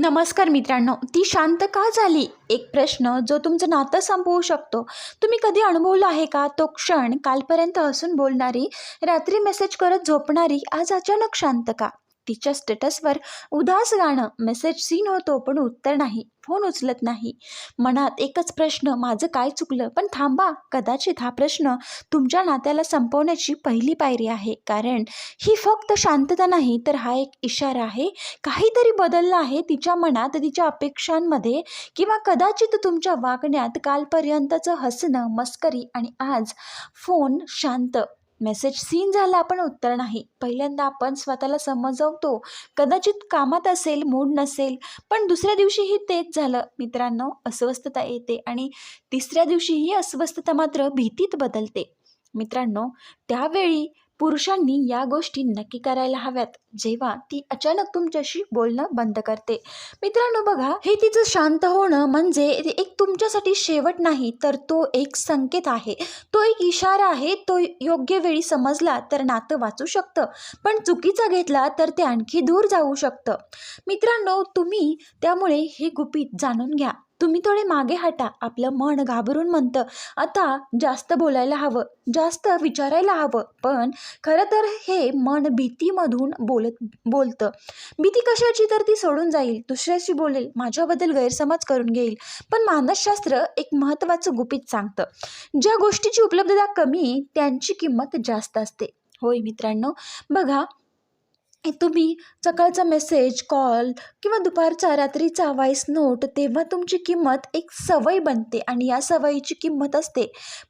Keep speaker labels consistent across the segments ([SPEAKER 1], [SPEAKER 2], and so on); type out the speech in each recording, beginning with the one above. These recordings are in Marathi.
[SPEAKER 1] नमस्कार मित्रांनो, ती शांत का झाली? एक प्रश्न जो तुमचं नातं संपवू शकतो. तुम्ही कधी अनुभवला आहे का? तो क्षण, कालपर्यंत हसून बोलणारी, रात्री मेसेज करत झोपणारी, आज अचानक शांत का? तिच्या स्टेटसवर उदास गाणं, मेसेज सीन होतो पण उत्तर नाही, फोन उचलत नाही. मनात एकच प्रश्न, माझं काय चुकलं? पण थांबा, कदाचित हा प्रश्न तुमच्या नात्याला संपवण्याची पहिली पायरी आहे. कारण ही फक्त शांतता नाही, तर हा एक इशारा आहे. काहीतरी बदललं आहे तिच्या मनात, तिच्या अपेक्षांमध्ये, किंवा कदाचित तुमच्या वागण्यात. कालपर्यंतचं हसणं, मस्करी आणि आज फोन शांत, मेसेज सीन झाला पण उत्तर नाही. पहिल्यांदा आपण स्वतःला समजवतो, कदाचित कामात असेल, मूड नसेल, पण दुसऱ्या दिवशीही तेच झालं. मित्रांनो, अस्वस्थता येते आणि तिसऱ्या दिवशी ही अस्वस्थता मात्र भीतीत बदलते. मित्रांनो, त्यावेळी पुरुषांनी या गोष्टी नक्की करायला हव्यात, जेव्हा ती अचानक तुमच्याशी बोलणं बंद करते. मित्रांनो बघा, हे तिचं शांत होणं म्हणजे एक तुमच्यासाठी शेवट नाही, तर तो एक संकेत आहे, तो एक इशारा आहे. तो योग्य वेळी समजला तर नातं वाचू शकतं, पण चुकीचा घेतला तर ते आणखी दूर जाऊ शकतं. मित्रांनो, तुम्ही त्यामुळे हे गुपित जाणून घ्या. तुम्ही थोडे मागे हटा. आपलं मन घाबरून म्हणतं, आता जास्त बोलायला हवं, जास्त विचारायला हवं, पण खरं तर हे मन भीतीमधून बोलतं. भीती कशाची? तर ती सोडून जाईल, दुसऱ्याशी बोलेल, माझ्याबद्दल गैरसमज करून घेईल. पण मानसशास्त्र एक महत्त्वाचं गुपित सांगतं, ज्या गोष्टीची उपलब्धता कमी, त्यांची किंमत जास्त असते. होय मित्रांनो, बघा, तुम्ही सकाळचा मेसेज, कॉल किंवा दुपारचा, रात्रीचा व्हॉइस नोट, तेव्हा तुमची किंमत एक सवय बनते आणि या सवयीची किंमत असते.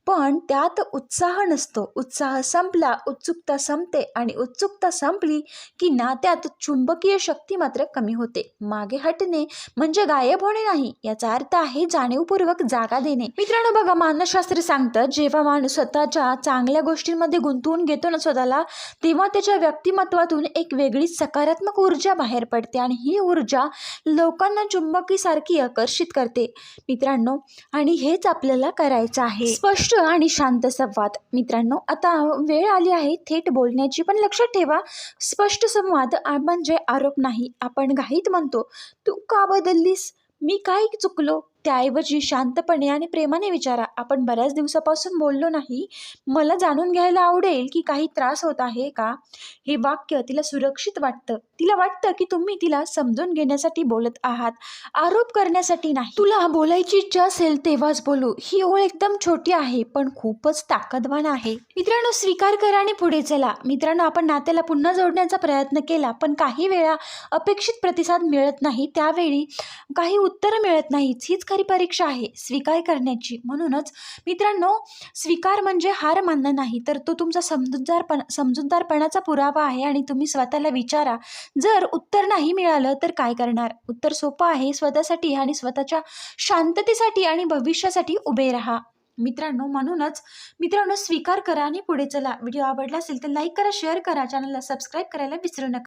[SPEAKER 1] पण त्यात उत्साह नसतो. उत्साह संपला, उत्सुकता संपते आणि उत्सुकता संपली की नात्यात चुंबकीय शक्ती मात्र कमी होते. मागे हटणे म्हणजे गायब होणे नाही, याचा अर्थ आहे जाणीवपूर्वक जागा देणे. मित्रांनो बघा, मानसशास्त्र सांगतं, जेव्हा माणूस स्वतःच्या चांगल्या गोष्टींमध्ये गुंतवून घेतो ना स्वतःला, तेव्हा त्याच्या व्यक्तिमत्वातून एक वेगळी सकारात्मक ऊर्जा बाहेर पडते आणि ही ऊर्जा लोकांना चुंबकीसारखी आकर्षित करते. मित्रांनो, आणि हेच आपल्याला करायचं आहे, स्पष्ट आणि शांत संवाद. मित्रांनो, आता वेळ आली आहे थेट बोलण्याची, पण लक्षात ठेवा, स्पष्ट संवाद म्हणजे आरोप नाही. आपण घाईत म्हणतो, तू का बदललीस, मी काय चुकलो? त्याऐवजी शांतपणे आणि प्रेमाने विचारा, आपण बऱ्याच दिवसापासून बोललो नाही, मला जाणून घ्यायला आवडेल की काही त्रास होत आहे का? हे वाक्य तिला सुरक्षित वाटतं. तिला वाटतं की तुम्ही तिला समजून घेण्यासाठी बोलत आहात, आरोप करण्यासाठी नाही. तुला बोलायची इच्छा असेल तेव्हाच बोलू, ही ओळ एकदम छोटी आहे पण खूपच ताकदवान आहे. मित्रांनो, स्वीकार करा आणि पुढे चला. मित्रांनो, आपण नात्याला पुन्हा जोडण्याचा प्रयत्न केला, पण काही वेळा अपेक्षित प्रतिसाद मिळत नाही, त्यावेळी काही उत्तर मिळत नाहीत. हीच खरी परीक्षा आहे स्वीकार करण्याची. म्हणूनच मित्रांनो, स्वीकार म्हणजे हार मानणं नाही, तर तो तुमचा समजूतदारपणाचा पुरावा आहे. आणि तुम्ही स्वतःला विचारा, जर उत्तर नाही मिळालं तर काय करणार? उत्तर सोपं आहे, स्वतःसाठी आणि स्वतःच्या शांततेसाठी आणि भविष्यासाठी उभे राहा. मित्रांनो, म्हणूनच मित्रांनो, स्वीकार करा आणि पुढे चला. व्हिडिओ आवडला असेल तर लाईक करा, शेअर करा, चॅनलला सबस्क्राईब करायला विसरू नका.